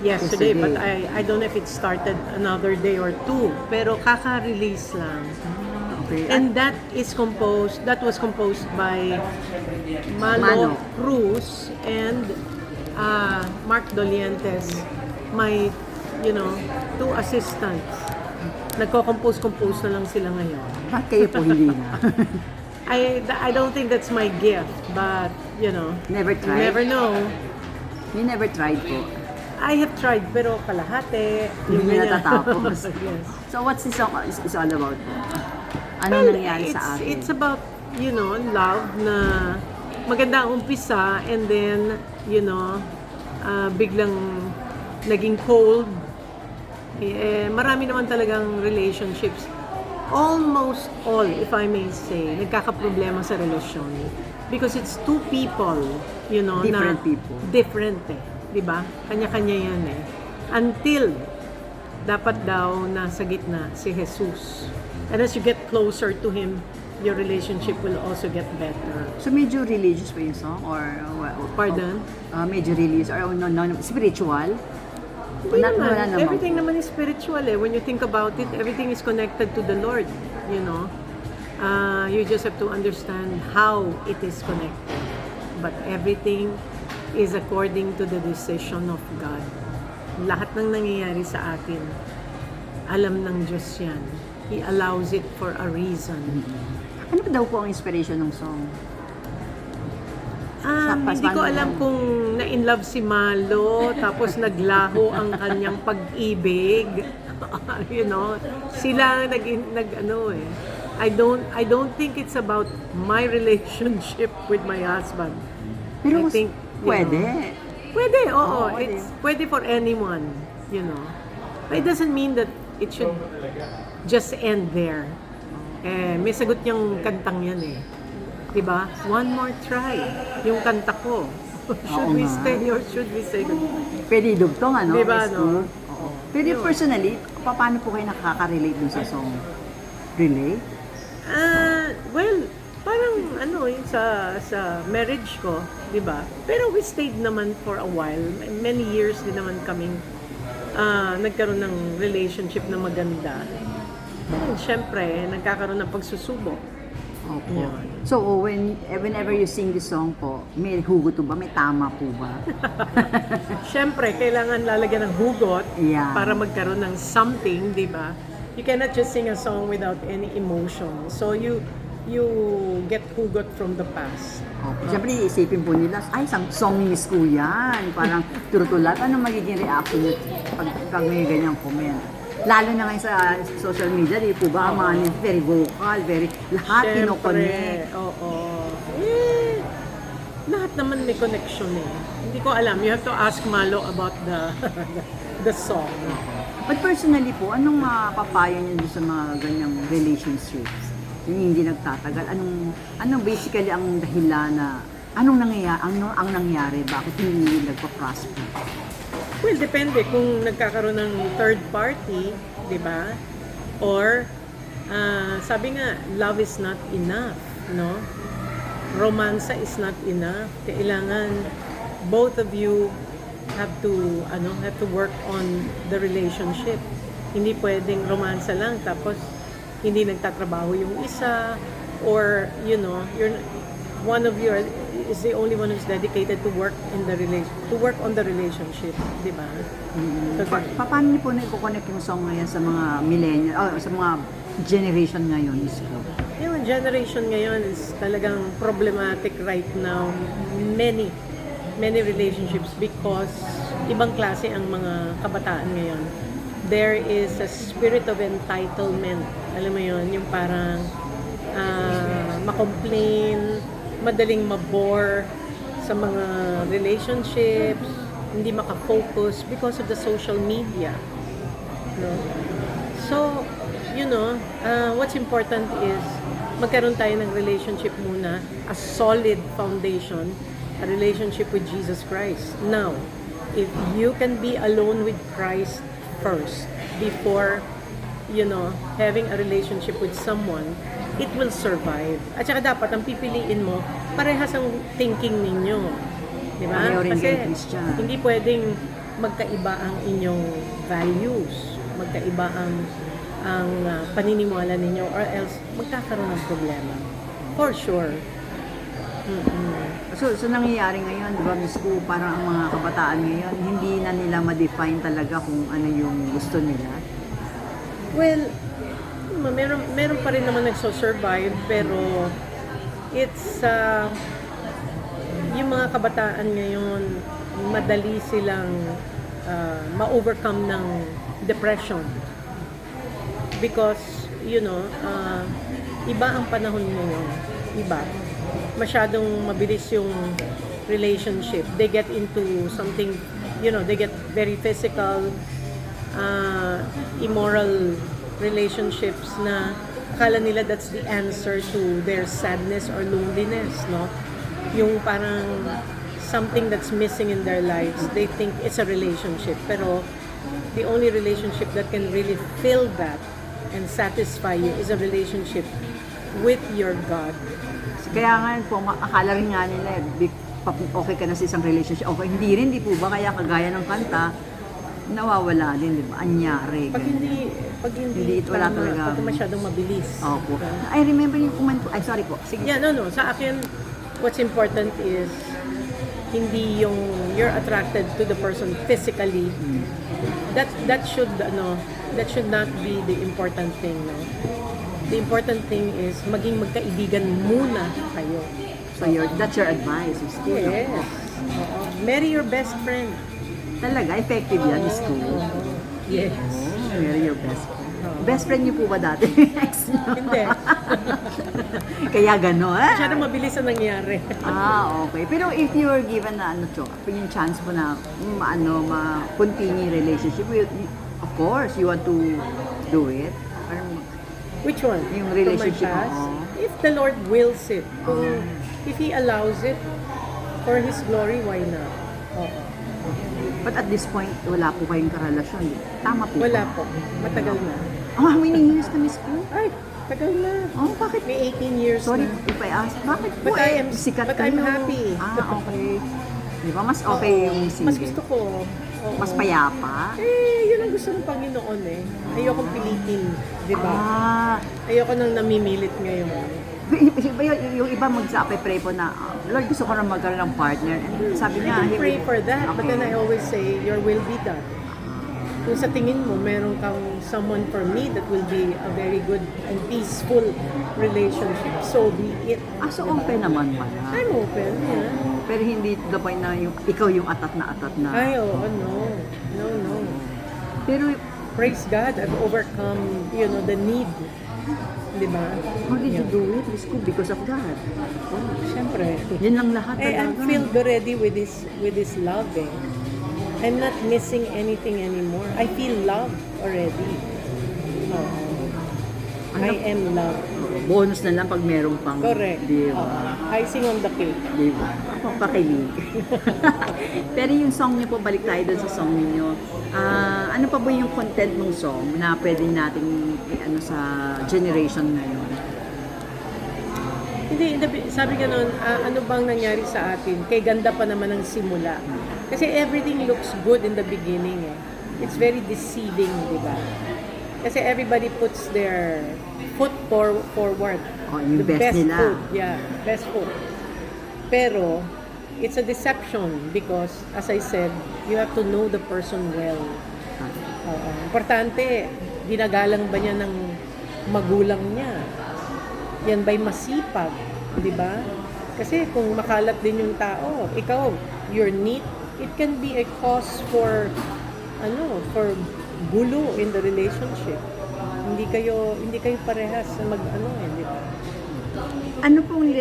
yesterday, but I don't know if it started another day or two, pero kaka-release lang. Okay. And that was composed by Malo Mano. Cruz and Mark Dolientes, my, two assistants. Nagko-compose na lang sila ngayon. Bakit kayo po hindi na? I don't think that's my gift, but, Never you tried? never know. You never tried po? I have tried, pero kalahati. Hindi ganyan. na natatapos. Yes. So what's this song is all about po? Ano Well, nangyari sa atin? It's about, love na maganda ang umpisa and then, biglang naging cold. Marami naman talagang relationships. Almost all, if I may say, nagkakaproblema sa relasyon. Because it's two people, Different people. Different Diba? Kanya-kanya yan Until, dapat daw nasa gitna si Jesus. And as you get closer to Him, your relationship will also get better. So medyo religious pa yung song? Or Pardon? Medyo religious or spiritual? Hindi Wala naman. naman Everything po. naman is spiritual When you think about it, everything is connected to the Lord, You just have to understand how it is connected. But everything is according to the decision of God. Lahat ng nangyayari sa atin, alam ng Diyos yan. He allows it for a reason. Ano ba daw po ang inspiration ng song? Hindi ko alam kung na-in-love si Malo, tapos naglaho ang kanyang pag-ibig. Sila I don't think it's about my relationship with my husband. Pero I think, pwede. Pwede, oo. Oo, It's pwede for anyone, But it doesn't mean that it should just end there. May sagot niyang kantang yan Diba? One more try. Yung kanta ko. Should Oo we nga. stay or should we say goodbye? Pwede idugtong, ano? Diba, Yes, no? Oo. Pero personally, paano po kayo nakaka-relate dun sa song? Relate? Well, parang yung sa marriage ko, 'di ba? Pero we stayed naman for a while. Many years din naman kaming nagkaroon ng relationship na maganda. And syempre, nagkakaroon ng pagsusubok. Opo. Yun. So, whenever you sing this song po, may hugot po ba? May tama po ba? Syempre, kailangan lalagyan ng hugot Yeah. para magkaroon ng something, 'di ba? You cannot just sing a song without any emotion. So you get hugot from the past. Opo. Siyempre, isipin po nila, ay, song ni Miss ko yan. Parang turutulat. Ano magiging reaction nyo pag may ganyang comment? Lalo na ngayon sa social media, di po ba? Ang mga nila, very vocal, lahat Syempre, kinoconnect. oo. Lahat naman may connection Hindi ko alam. You have to ask Malo about the song. But personally po, anong papayo niyo sa mga ganyang relationships? Yung hindi nagtatagal, anong basically ang dahilan na ang nangyari, bakit hindi nagpa-prosper? Well, depende kung nagkakaroon ng third party, di ba? Or, sabi nga, love is not enough, no? Romansa is not enough. Kailangan both of you have to work on the relationship. Hindi pwedeng romansa lang tapos hindi nagtatrabaho yung isa or one of you is the only one who's dedicated to work on the relationship, di ba? Paano niyo po na-connect yung song ngayon sa mga millennial, sa mga generation ngayon? Yung generation ngayon is talagang problematic right now. Many relationships because ibang klase ang mga kabataan ngayon. There is a spirit of entitlement. Alam mo yun, yung parang ma-complain, madaling mabore sa mga relationships, hindi makafocus because of the social media. No? So, what's important is magkaroon tayo ng relationship muna, a solid foundation, a relationship with Jesus Christ. Now, if you can be alone with Christ first before having a relationship with someone, it will survive. At saka dapat ang pipiliin mo, parehas ang thinking ninyo. Di ba? Pareho rin Kasi kayo Christian. hindi pwedeng magkaiba ang inyong values, magkaiba ang paniniwala ninyo, or else magkakaroon ng problema. For sure. So nangyayari ngayon, di ba, Miss Ku, parang ang mga kabataan ngayon, hindi na nila ma-define talaga kung ano yung gusto nila. Well, meron pa rin naman nagso-survive, pero it's yung mga kabataan ngayon, madali silang ma-overcome ng depression. Because, iba ang panahon ngayon. Iba. Masyadong mabilis yung relationship. They get into something, they get very physical, immoral relationships na akala nila that's the answer to their sadness or loneliness, no? Yung parang something that's missing in their lives, they think it's a relationship. Pero the only relationship that can really fill that and satisfy you is a relationship with your God. Kaya nga po, akala rin nga nila, okay ka na sa isang relationship. Okay, hindi rin, di po ba? Kaya kagaya ng kanta, nawawala din, di ba? Anyari. Pag hindi wala tama, talaga. pag masyadong mabilis. Opo. I remember yung comment po. Ay, sorry po. Sige. Yeah, no. Sa akin, what's important is hindi yung you're attracted to the person physically. That should not be the important thing, no? The important thing is maging magkaibigan muna kayo. So that's your advice, Miss Ku. Yes. Oo. Marry your best friend. Talaga, effective yan, Miss Ku. Yes. Marry your best friend. Best friend niyo po ba dati? Ex niyo? Hindi. Kaya gano'n. Masyadong mabilis ang nangyari. Okay. Pero if you were given na yung chance po na ma-continue relationship, of course, you want to do it. Parang Which one? Yung To relationship, my past? oo. If the Lord wills it. If He allows it for His glory, why not? Oo. But at this point, wala po kayong karelasyon. Tama po. Wala po. Matagal na. How many years na, Miss Ku? Ay, tagal na. Bakit? May 18 years Sorry na. if I ask, bakit po But I am- sikat but I'm kayo? happy. Okay. Di ba, mas okay Oo. yung single? Mas gusto ko. Oo. Mas payapa? Yun ang gusto ng Panginoon eh. Ayoko pilitin, di ba? Ayoko nang namimilit ngayon. Yung iba pray po na, Lord, gusto ko na magkaroon ng partner. And sabi I niya, don't pray for that, but Okay. then I always say, your will be done. Kung sa tingin mo, meron kang someone for me that will be a very good and peaceful relationship, so be it. So Diba? open naman pala. I'm open, yeah. Pero hindi to the point na ikaw yung atat na. Ay, oo, no. No. Pero, Praise God, I've overcome, the need. Diba? how did you do it, Miss Ku? Because of God. Siyempre. Yan lang lahat I'm talaga. filled already with this love eh. I'm not missing anything anymore. I feel love already. Oo. I am love. Bonus na lang pag merong pang... Correct. Di ba? Icing on the cake. Di ba? Ako pakilig. Pero yung song niyo po, balik tayo dun sa song niyo. Ano pa ba yung content ng song na pwede nating sa generation ngayon? Hindi, sabi ka nun, ano bang nangyari sa atin? Kay ganda pa naman ang simula. Kasi everything looks good in the beginning eh. It's very deceiving, di ba? Kasi everybody puts their foot forward. Yung best nila. Foot, yeah, best foot. Pero, it's a deception because, as I said, you have to know the person well. Importante, ginagalang ba niya ng magulang niya? Yan ba'y masipag? Di ba? Kasi kung makalat din yung tao, ikaw, you're neat, it can be a cause for gulo in the relationship. Hindi kayo parehas na di ba? Ano pong